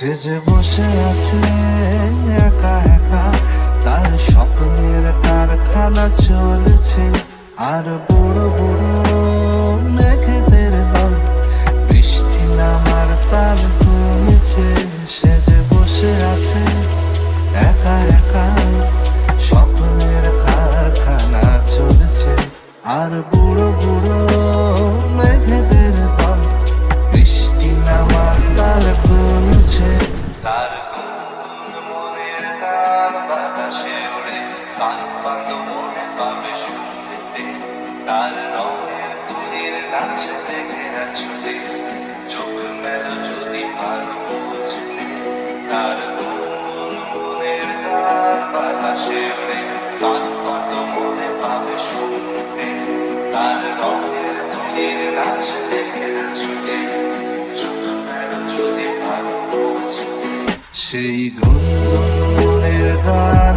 সে যে বসে আছে একা একা, তার স্বপ্নের কারখানা চলছে। আর বুড়ো বুড়ো মেঘেদের দল বৃষ্টি নামার তাল কমেছে। সে যে বসে আছে একা একা, স্বপ্নের কারখানা চলছে। আর বুড়ো বুড়ো মেঘেদের দল বৃষ্টি নামার তাল কমেছে। তার গুনগুন মনের গান বাতাসে ওড়ে, কান পাত মনে পাবে শুনতে। তার রঙের তুলির নাচে দেখেরা ছুটে, চোখ মেলো যদি ভালো বুঝলে। তার গুনগুন মনের গান বাতাসে ওড়ে, কান পাত মনে পাবে শুনতে। তার রঙের তুলির নাচে দেখেরা ছুটে, চোখ মেলো যদি ভালো বুঝলে। সেই গুনগুন মনের গান